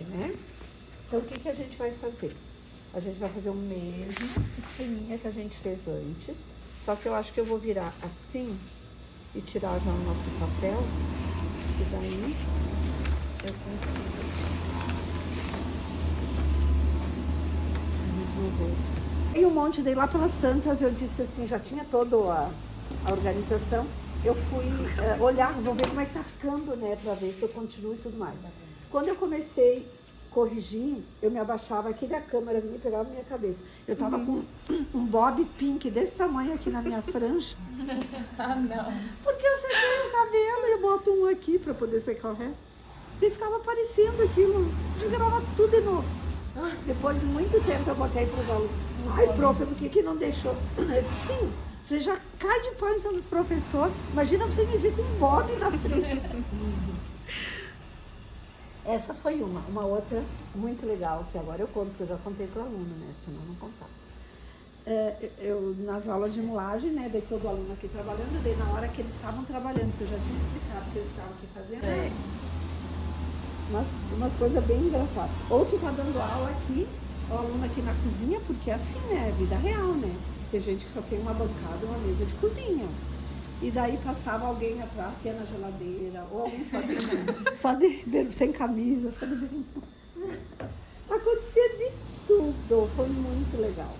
né? Então, o que a gente vai fazer? A gente vai fazer o mesmo esqueminha que a gente fez antes, só que eu acho que eu vou virar assim e tirar já o nosso papel, e daí eu consigo resolver. E um monte, daí lá pelas tantas eu disse assim, já tinha toda a organização, eu fui olhar, vou ver como é que tá ficando, né, pra ver se eu continuo e tudo mais. Quando eu comecei a corrigir, eu me abaixava aqui da câmera, vinha e pegava a minha cabeça. Eu tava com um bob pink desse tamanho aqui na minha franja. Ah, não. Porque eu sequei o cabelo e eu boto um aqui pra poder secar o resto. E ficava aparecendo aquilo, desgravava tudo de novo. Depois de muito tempo eu botei para os alunos. Ai, prof, por que não deixou? Eu disse, sim, você já cai de pau em cima dos professores. Imagina você me ver com um bob na frente. Essa foi uma outra muito legal, que agora eu conto, porque eu já contei para o aluno, né? Senão não contava. Eu, nas aulas de mulagem, né, daí todo aluno aqui trabalhando, daí na hora que eles estavam trabalhando, que eu já tinha explicado que eles estavam aqui fazendo, umas coisas bem engraçadas. Ou tu tá dando aula aqui, o aluno aqui na cozinha, porque é assim, né, vida real, né? Tem gente que só tem uma bancada, uma mesa de cozinha. E daí passava alguém atrás que ia na geladeira, ou alguém só de sem camisa, só de bermuda. Acontecia de tudo, foi muito legal.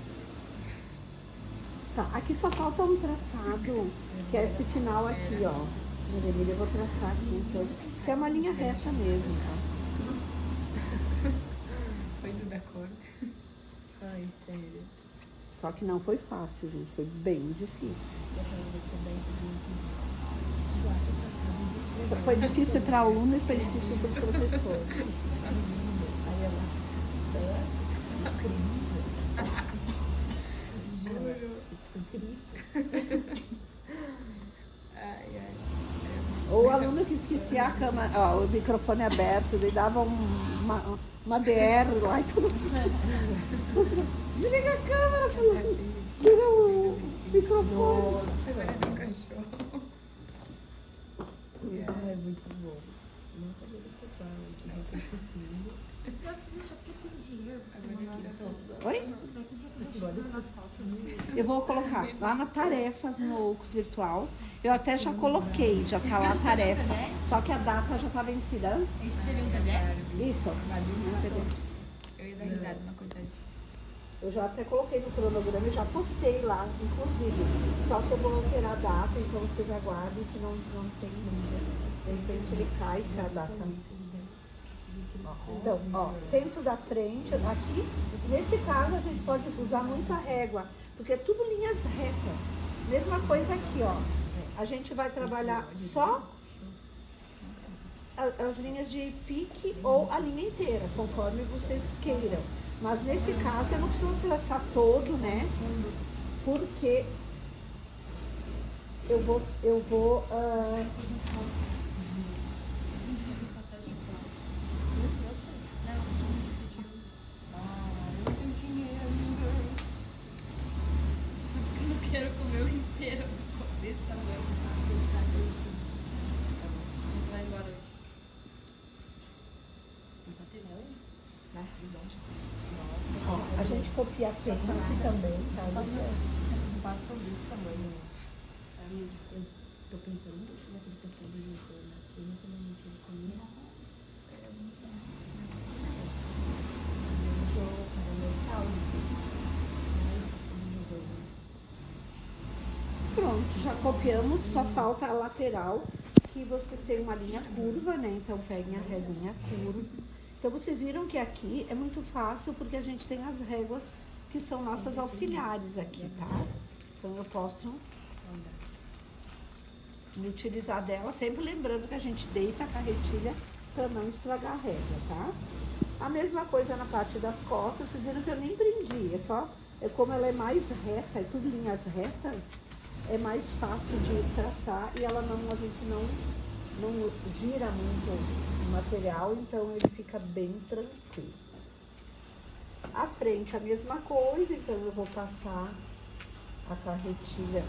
Tá, aqui só falta um traçado, que é esse final aqui, ó. Eu vou traçar aqui, então, que é uma linha reta mesmo, tá? Foi tudo da cor. Ai, sério. Só que não foi fácil, gente, foi bem difícil. Foi difícil para aluno e foi difícil para os professores. Aí ela, Ou o aluno que esquecia a câmera, ó, o microfone aberto, ele dava uma DR lá e tudo. Desliga a câmera, fulano. Tira o microfone. você parece um cachorro. É muito bom. Não sabia do que fala, que não foi possível. Oi? Eu vou colocar lá na tarefas no curso virtual. Eu até já coloquei, já tá lá a tarefa. Só que a data já tá vencida. Esse seria um PDF? Isso. Eu ia dar risada, uma coitadinha. Eu já até coloquei no cronograma e já postei lá, inclusive. Só que eu vou alterar a data, então vocês aguardem que não tem dúvida. De repente ele cai se a data. Então, ó, centro da frente, aqui, nesse caso a gente pode usar muita régua, porque é tudo linhas retas. Mesma coisa aqui, ó. A gente vai trabalhar só as linhas de pique ou a linha inteira, conforme vocês queiram. Mas nesse caso eu não preciso traçar todo, né? Porque eu vou Eu quero comer o inteiro desse tamanho. Vai embora hoje. a gente copia a frente também, tá? Passam desse tamanho. Eu tô pensando naquele tempo do jogo, naquele quando a gente comia. Nossa, era muito bom. Pronto, já copiamos, só falta a lateral, que vocês têm uma linha curva, né? Então peguem a réguinha curva. Então vocês viram que aqui é muito fácil, porque a gente tem as réguas que são nossas auxiliares aqui, tá? Então eu posso me utilizar dela, sempre lembrando que a gente deita a carretilha para não estragar a régua, tá? A mesma coisa na parte das costas, vocês viram que eu nem prendi, como ela é mais reta, é tudo linhas retas, é mais fácil de traçar e ela a gente não gira muito o material, então ele fica bem tranquilo. A frente a mesma coisa, então eu vou passar a carretilha.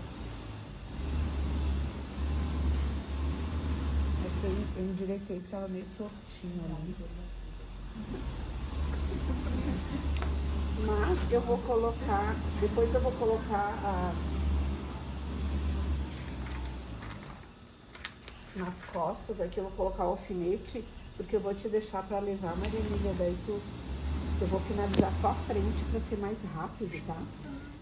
Eu endireitei que estava meio tortinho ali. Mas eu vou colocar, depois eu vou colocar nas costas, aqui eu vou colocar o alfinete, porque eu vou te deixar para levar, Maria Emília, daí eu vou finalizar só a frente para ser mais rápido, tá?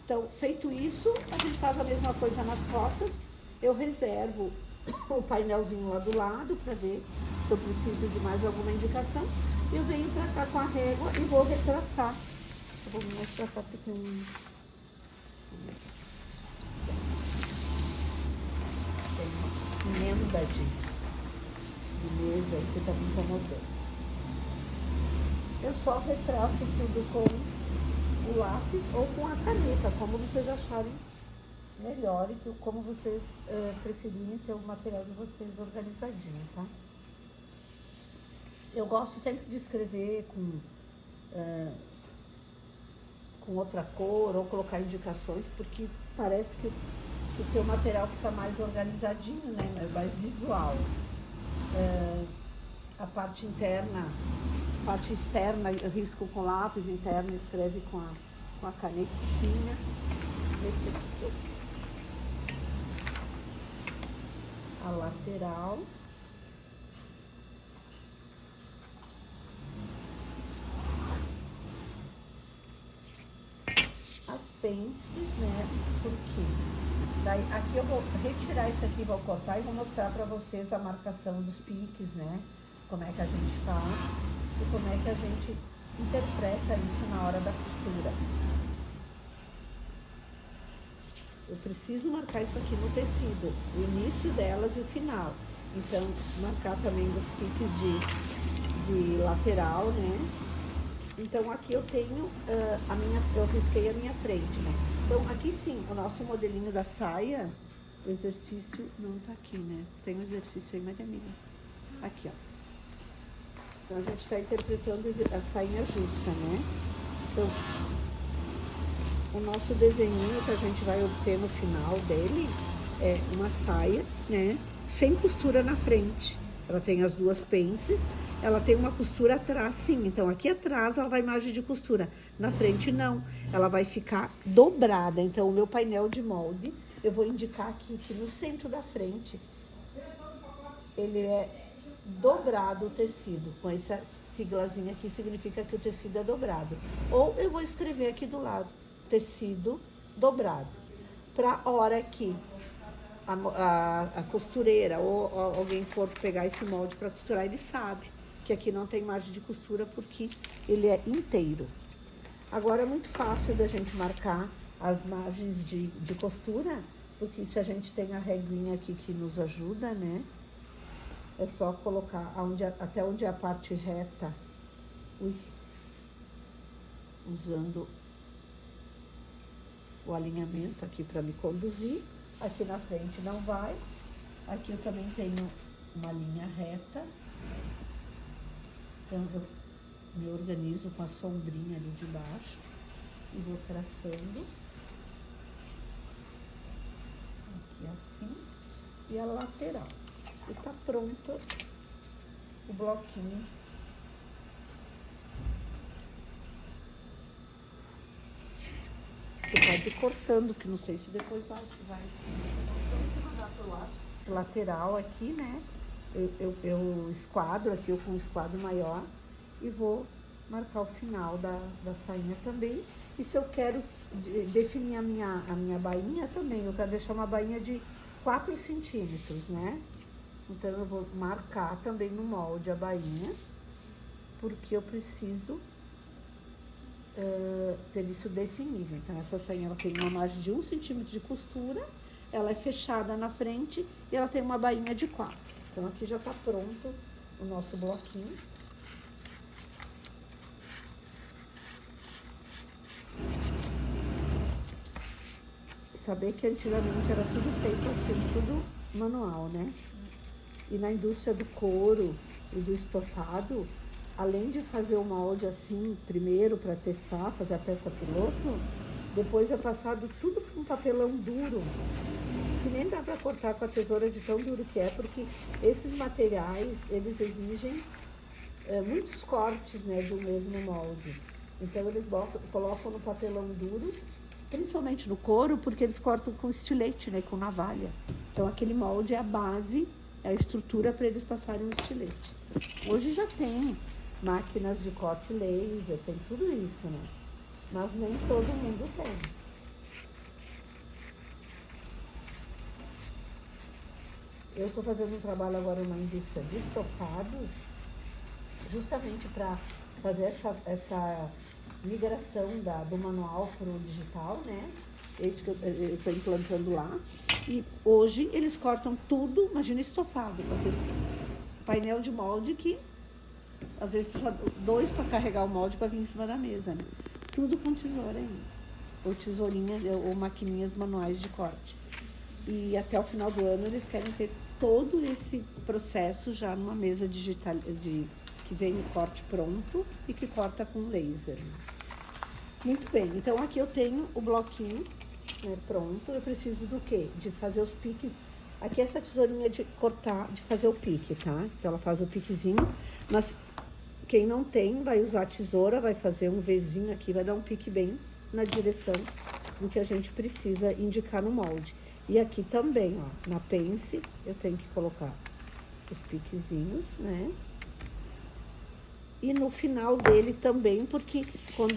Então, feito isso, a gente faz a mesma coisa nas costas, eu reservo o painelzinho lá do lado para ver se eu preciso de mais alguma indicação. Eu venho para cá com a régua e vou retraçar. Eu vou mostrar só pequenininho. Tem uma emenda de mesa aí que tá me incomodando. Eu só retraço tudo com o lápis ou com a caneta, como vocês acharem melhor e como vocês preferirem ter o material de vocês organizadinho, tá? Eu gosto sempre de escrever com outra cor ou colocar indicações, porque parece que o teu material fica mais organizadinho, né? Mais visual. A parte interna, parte externa eu risco com lápis, interna escreve com a canetinha. Esse aqui, a lateral. As pences, né? Porque daí aqui eu vou retirar isso aqui, vou cortar e vou mostrar para vocês a marcação dos piques, né? Como é que a gente faz e como é que a gente interpreta isso na hora da costura. Eu preciso marcar isso aqui no tecido, o início delas e o final. Então, marcar também os piques de lateral, né? Então, aqui eu tenho eu risquei a minha frente, né? Então, aqui sim, o nosso modelinho da saia, o exercício não tá aqui, né? Tem um exercício aí, Maria Amiga. Aqui, ó. Então, a gente está interpretando a sainha justa, né? Então, o nosso desenho que a gente vai obter no final dele é uma saia, né? Sem costura na frente. Ela tem as duas pences, ela tem uma costura atrás, sim. Então, aqui atrás ela vai margem de costura. Na frente, não. Ela vai ficar dobrada. Então, o meu painel de molde, eu vou indicar aqui que no centro da frente, ele é dobrado o tecido. Com essa siglazinha aqui, significa que o tecido é dobrado. Ou eu vou escrever aqui do lado, tecido dobrado. Para a hora que a costureira ou alguém for pegar esse molde para costurar, ele sabe que aqui não tem margem de costura porque ele é inteiro. Agora é muito fácil da gente marcar as margens de costura, porque se a gente tem a reguinha aqui que nos ajuda, né? É só colocar até onde é a parte reta, usando o alinhamento aqui para me conduzir. Aqui na frente não vai. Aqui eu também tenho uma linha reta. Então, eu me organizo com a sombrinha ali de baixo e vou traçando. Aqui assim. E a lateral. E tá pronto o bloquinho. Você pode ir cortando, que não sei se depois vai mandar pro lado. Lateral aqui, né? Eu esquadro aqui, eu com um esquadro maior e vou marcar o final da sainha também. E se eu quero definir a minha bainha também, eu quero deixar uma bainha de 4 centímetros, né? Então, eu vou marcar também no molde a bainha, porque eu preciso ter isso definido. Então, essa sainha ela tem uma margem de 1 centímetro de costura, ela é fechada na frente e ela tem uma bainha de 4. Então, aqui já tá pronto o nosso bloquinho. Saber que antigamente era tudo feito assim, tudo manual, né? E na indústria do couro e do estofado, além de fazer o molde assim, primeiro para testar, fazer a peça piloto, depois é passado tudo com um papelão duro, que nem dá para cortar com a tesoura de tão duro que é, porque esses materiais, eles exigem muitos cortes, né, do mesmo molde. Então eles colocam no papelão duro, principalmente no couro, porque eles cortam com estilete, né, com navalha. Então aquele molde é a base, é a estrutura para eles passarem um estilete. Hoje já tem máquinas de corte laser, tem tudo isso, né? Mas nem todo mundo tem. Eu estou fazendo um trabalho agora numa indústria de estofados, justamente para fazer essa migração do manual para o digital, né? Esse que eu estou implantando lá. E hoje eles cortam tudo, imagina estofado, para ter painel de molde que às vezes precisa 2 para carregar o molde para vir em cima da mesa, né? Tudo com tesoura ainda, ou tesourinha, ou maquininhas manuais de corte. E até o final do ano eles querem ter todo esse processo já numa mesa digital, que vem o corte pronto e que corta com laser. Muito bem, então aqui eu tenho o bloquinho, né, pronto. Eu preciso do quê? De fazer os piques. Aqui essa tesourinha de cortar, de fazer o pique, tá? Então ela faz o piquezinho, mas quem não tem vai usar a tesoura, vai fazer um Vzinho aqui, vai dar um pique bem na direção do que a gente precisa indicar no molde. E aqui também, ó, na pence, eu tenho que colocar os piquezinhos, né? E no final dele também, porque quando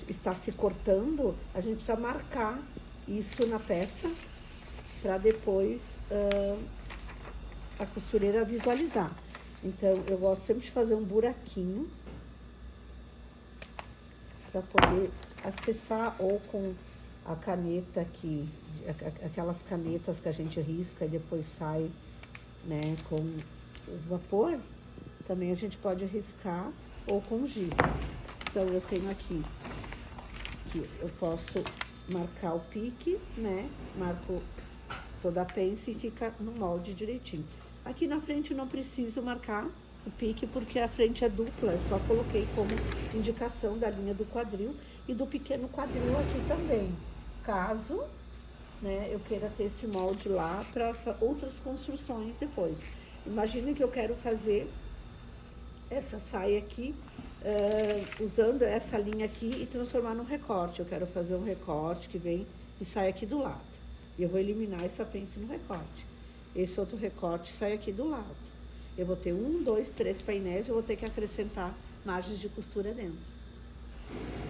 está se cortando, a gente precisa marcar isso na peça para depois a costureira visualizar. Então, eu gosto sempre de fazer um buraquinho para poder acessar, ou com a caneta aqui, aquelas canetas que a gente risca e depois sai, né, com o vapor. Também a gente pode riscar, ou com giz. Então, eu tenho aqui, que eu posso marcar o pique, né? Marco toda a pence e fica no molde direitinho. Aqui na frente não preciso marcar o pique, porque a frente é dupla. Eu só coloquei como indicação da linha do quadril e do pequeno quadril aqui também. Caso, né, eu queira ter esse molde lá para outras construções depois. Imagina que eu quero fazer essa saia aqui, usando essa linha aqui e transformar num recorte. Eu quero fazer um recorte que vem e sai aqui do lado. E eu vou eliminar essa pence no recorte. Esse outro recorte sai aqui do lado. Eu vou ter 1, 2, 3 painéis, eu vou ter que acrescentar margens de costura dentro.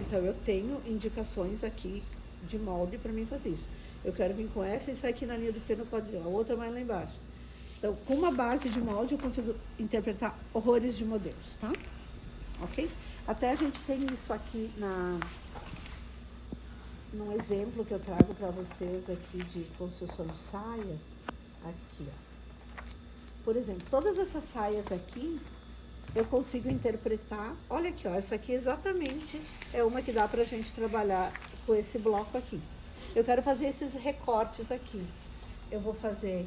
Então, eu tenho indicações aqui de molde para mim fazer isso. Eu quero vir com essa e sair aqui na linha do pequeno quadril, a outra mais lá embaixo. Então, com uma base de molde, eu consigo interpretar horrores de modelos, tá? Ok? Até a gente tem isso aqui num exemplo que eu trago para vocês aqui de construção de saia. Aqui, ó. Por exemplo, todas essas saias aqui, eu consigo interpretar. Olha aqui, ó, essa aqui exatamente é uma que dá pra gente trabalhar com esse bloco aqui. Eu quero fazer esses recortes aqui. Eu vou fazer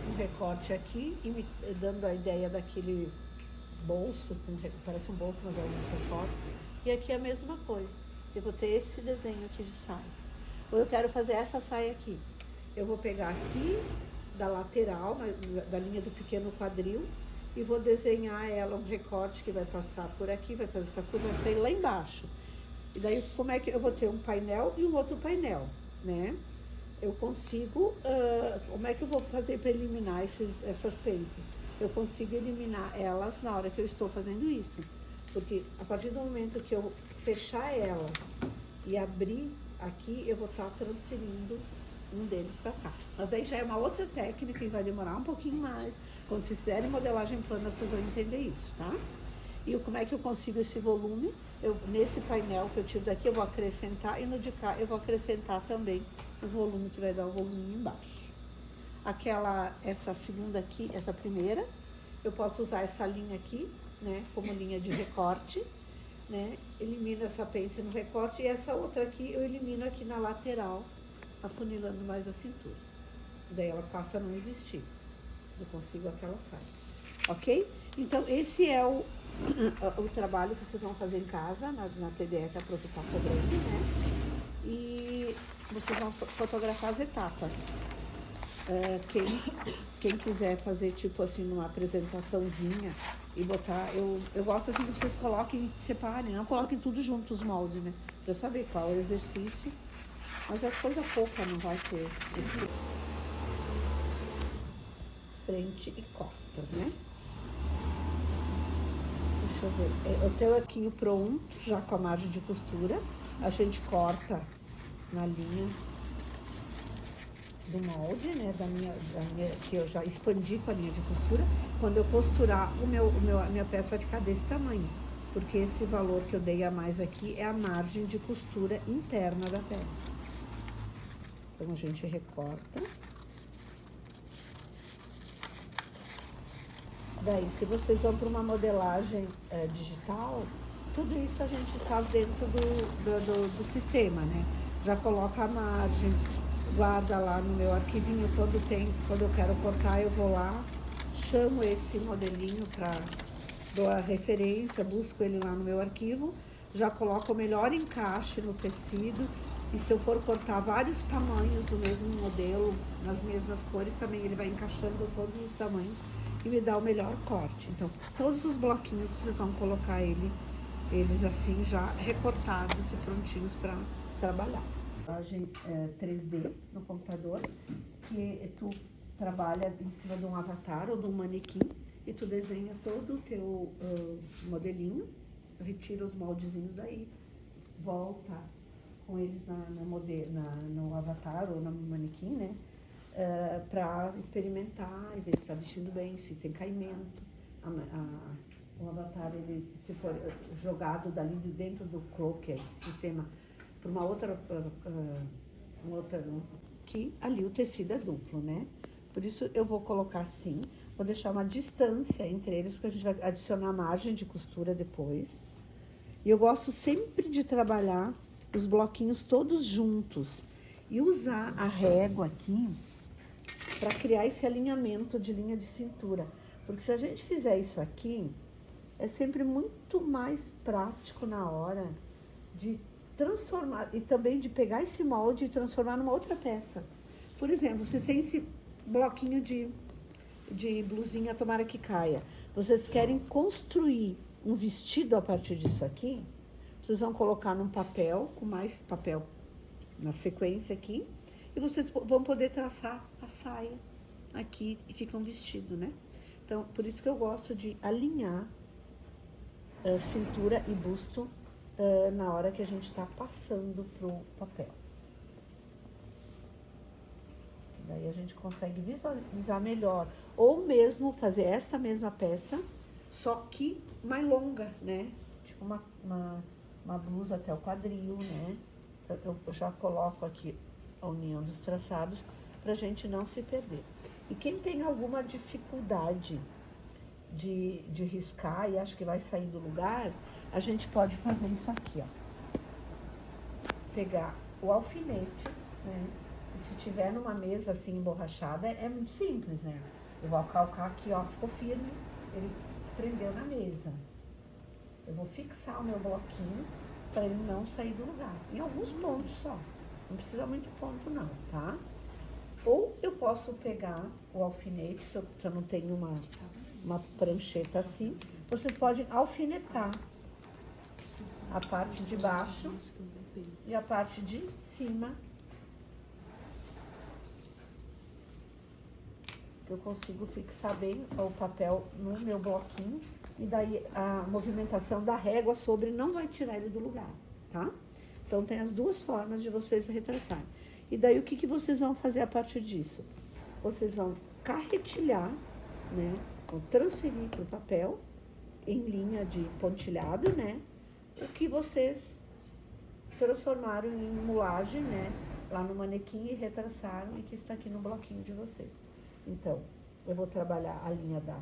um recorte aqui, dando a ideia daquele bolso, parece um bolso, mas é um recorte. E aqui é a mesma coisa. Eu vou ter esse desenho aqui de saia. Ou eu quero fazer essa saia aqui. Eu vou pegar aqui da lateral, da linha do pequeno quadril, e vou desenhar ela, um recorte que vai passar por aqui, vai fazer essa curva, vai sair lá embaixo. E daí, como é que eu vou ter um painel e um outro painel, né? Eu consigo, como é que eu vou fazer para eliminar essas pences? Eu consigo eliminar elas na hora que eu estou fazendo isso. Porque a partir do momento que eu fechar ela e abrir aqui, eu vou estar transferindo um deles para cá. Mas daí já é uma outra técnica e vai demorar um pouquinho mais. Quando vocês fizerem modelagem plana, vocês vão entender isso, tá? E como é que eu consigo esse volume? Nesse painel que eu tiro daqui, eu vou acrescentar, e no de cá eu vou acrescentar também o volume, que vai dar o volume embaixo. Essa segunda aqui, essa primeira, eu posso usar essa linha aqui, né, como linha de recorte, né? Elimino essa pence no recorte, e essa outra aqui eu elimino aqui na lateral, afunilando mais a cintura. Daí ela passa a não existir. Eu consigo aquela saia. Ok? Então, esse é o trabalho que vocês vão fazer em casa, na TDE, que a Prof está cobrando, né? E vocês vão fotografar as etapas. Quem quiser fazer tipo assim uma apresentaçãozinha e botar, eu gosto assim que vocês coloquem, separem, não coloquem tudo junto os moldes, né? Pra saber qual é o exercício, mas é coisa pouca, não vai ter frente e costas, né? Deixa eu ver. Eu tenho aqui o pronto, já com a margem de costura. A gente corta na linha do molde, né? Que eu já expandi com a linha de costura. Quando eu costurar, a minha peça vai ficar desse tamanho. Porque esse valor que eu dei a mais aqui é a margem de costura interna da peça. Então a gente recorta. Daí, se vocês vão para uma modelagem digital, tudo isso a gente faz dentro do sistema, né? Já coloca a margem, guarda lá no meu arquivinho quando eu quero cortar, eu vou lá, chamo esse modelinho dou a referência, busco ele lá no meu arquivo, já coloco o melhor encaixe no tecido, e se eu for cortar vários tamanhos do mesmo modelo, nas mesmas cores, também ele vai encaixando todos os tamanhos e me dá o melhor corte. Então, todos os bloquinhos vocês vão colocar eles assim já recortados e prontinhos para trabalhar. Imagem 3D no computador, que tu trabalha em cima de um avatar ou de um manequim e tu desenha todo o teu modelinho, retira os moldezinhos daí, volta com eles no avatar ou no manequim, né? Para experimentar e ver se está vestindo bem, se tem caimento. O avatar, ele, se for jogado dali de dentro do croquis, sistema, para uma outra, que ali o tecido é duplo, né? Por isso eu vou colocar assim, vou deixar uma distância entre eles, porque a gente vai adicionar margem de costura depois. E eu gosto sempre de trabalhar os bloquinhos todos juntos e usar a régua aqui para criar esse alinhamento de linha de cintura. Porque se a gente fizer isso aqui, é sempre muito mais prático na hora de transformar, e também de pegar esse molde e transformar numa outra peça. Por exemplo, se tem esse bloquinho de blusinha, tomara que caia, vocês querem construir um vestido a partir disso aqui, vocês vão colocar num papel, com mais papel na sequência aqui, e vocês vão poder traçar a saia aqui e fica um vestido, né? Então, por isso que eu gosto de alinhar cintura e busto na hora que a gente está passando pro papel. Daí a gente consegue visualizar melhor. Ou mesmo fazer essa mesma peça, só que mais longa, né? Tipo uma blusa até o quadril, né? Eu já coloco aqui a união dos traçados pra gente não se perder. E quem tem alguma dificuldade de riscar e acha que vai sair do lugar, a gente pode fazer isso aqui, ó. Pegar o alfinete, né? E se tiver numa mesa assim emborrachada, é muito simples, né? Eu vou calcar aqui, ó, ficou firme, ele prendeu na mesa. Eu vou fixar o meu bloquinho para ele não sair do lugar. Em alguns pontos só. Não precisa muito ponto não, tá? Ou eu posso pegar o alfinete, se eu não tenho uma prancheta assim, vocês podem alfinetar a parte de baixo e a parte de cima. Eu consigo fixar bem o papel no meu bloquinho e daí a movimentação da régua sobre não vai tirar ele do lugar, tá? Então tem as duas formas de vocês retraçarem. E daí o que vocês vão fazer a partir disso? Vocês vão carretilhar, né? Vão transferir para o papel em linha de pontilhado, né? O que vocês transformaram em mulagem, né? Lá no manequim e retraçaram e que está aqui no bloquinho de vocês. Então, eu vou trabalhar a linha da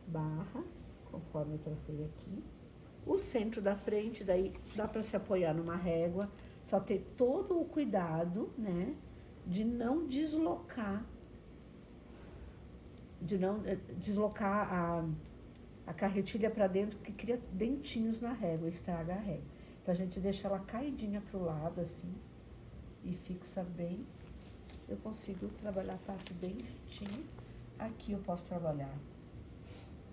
barra, conforme eu tracei aqui. O centro da frente, daí dá para se apoiar numa régua, só ter todo o cuidado, né, de não deslocar, a carretilha para dentro, porque cria dentinhos na régua, estraga a régua. Então, a gente deixa ela caidinha pro lado, assim, e fixa bem eu consigo trabalhar a parte bem retinho. Aqui eu posso trabalhar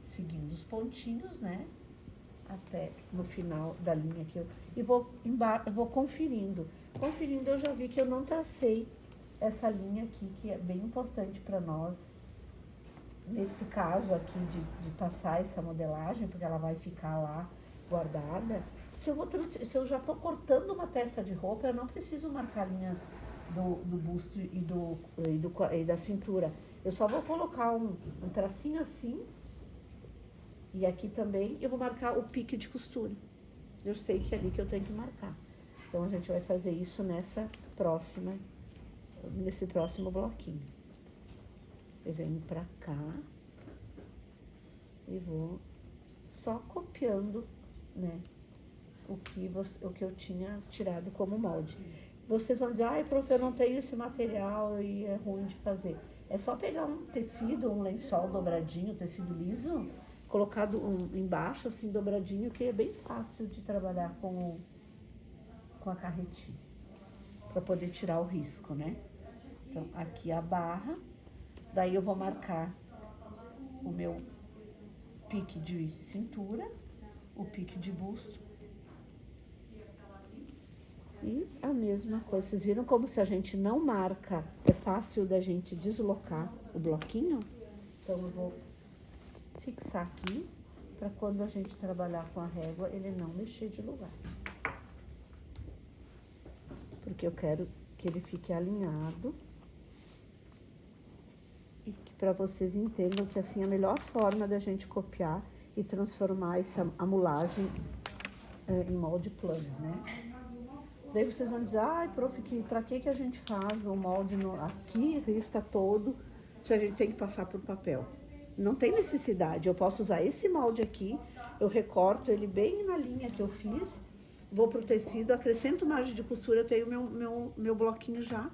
seguindo os pontinhos, né? Até no final da linha que eu vou conferindo. Conferindo, eu já vi que eu não tracei essa linha aqui, que é bem importante para nós. Nesse caso aqui de passar essa modelagem, porque ela vai ficar lá guardada. Se eu já estou cortando uma peça de roupa, eu não preciso marcar a linha do busto e da cintura. Eu só vou colocar um tracinho assim. E aqui também eu vou marcar o pique de costura. Eu sei que é ali que eu tenho que marcar. Então, a gente vai fazer isso nesse próximo bloquinho. Eu venho pra cá e vou só copiando, né, o que eu tinha tirado como molde. Vocês vão dizer, ai, prof, eu não tenho esse material e é ruim de fazer. É só pegar um tecido, um lençol dobradinho, tecido liso, colocado embaixo, assim, dobradinho, que é bem fácil de trabalhar com a carretilha, para poder tirar o risco, né? Então, aqui a barra, daí eu vou marcar o meu pique de cintura, o pique de busto. E a mesma coisa, vocês viram como se a gente não marca, é fácil da gente deslocar o bloquinho? Então, eu vou fixar aqui, para quando a gente trabalhar com a régua, ele não mexer de lugar. Porque eu quero que ele fique alinhado. E que para vocês entendam que assim, a melhor forma da gente copiar e transformar a mulagem em molde plano, né? Daí vocês vão dizer, ai, prof, para que a gente faz o molde aqui, risca todo, se a gente tem que passar por papel? Não tem necessidade, eu posso usar esse molde aqui, eu recorto ele bem na linha que eu fiz, vou pro tecido, acrescento margem de costura, eu tenho meu bloquinho já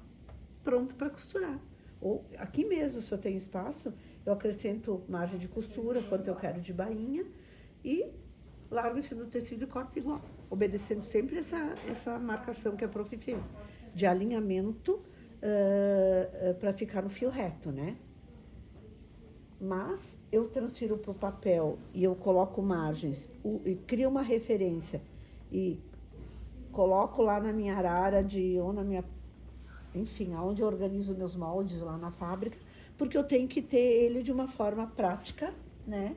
pronto para costurar. Ou aqui mesmo, se eu tenho espaço, eu acrescento margem de costura, quanto eu quero de bainha, e largo isso no tecido e corto igual, obedecendo sempre essa marcação que a prof fez, de alinhamento para ficar no fio reto, né? Mas eu transfiro para o papel e eu coloco margens, e crio uma referência e coloco lá na minha arara ou na minha, enfim, aonde eu organizo meus moldes lá na fábrica, porque eu tenho que ter ele de uma forma prática, né,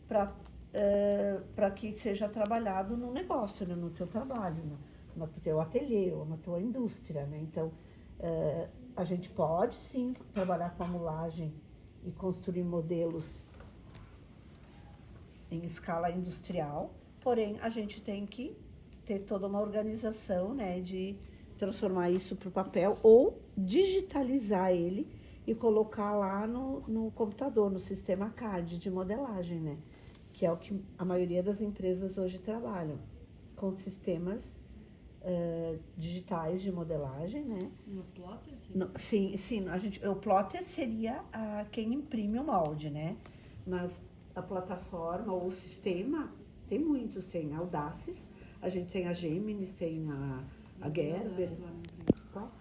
para que seja trabalhado no negócio, né, no teu trabalho, no teu ateliê ou na tua indústria, né. Então, a gente pode sim trabalhar com a mulagem e construir modelos em escala industrial, porém a gente tem que ter toda uma organização, né, de transformar isso para o papel ou digitalizar ele e colocar lá no computador, no sistema CAD de modelagem, né, que é o que a maioria das empresas hoje trabalham, com sistemas digitais de modelagem, né. No plotter? Sim, o plotter seria quem imprime o molde, né? Mas a plataforma ou o sistema, tem muitos, tem a Audaces, a gente tem a Geminis, tem a Gerber. Qual?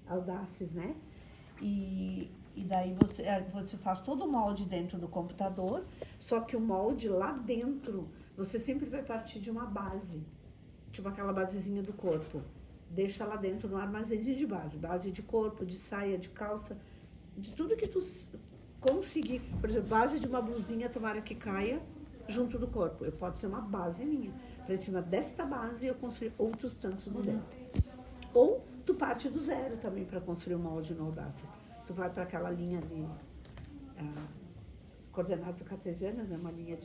Audaces, né? E daí você faz todo o molde dentro do computador, só que o molde lá dentro, você sempre vai partir de uma base, tipo aquela basezinha do corpo. Deixa lá dentro no armazenzinho de base de corpo, de saia, de calça, de tudo que tu conseguir. Por exemplo, base de uma blusinha, tomara que caia junto do corpo. Pode ser uma base minha. Para em cima desta base eu construir outros tantos modelos. Ou tu parte do zero também para construir um molde no Audace. Tu vai para aquela linha de coordenadas cartesianas, né? Uma linha de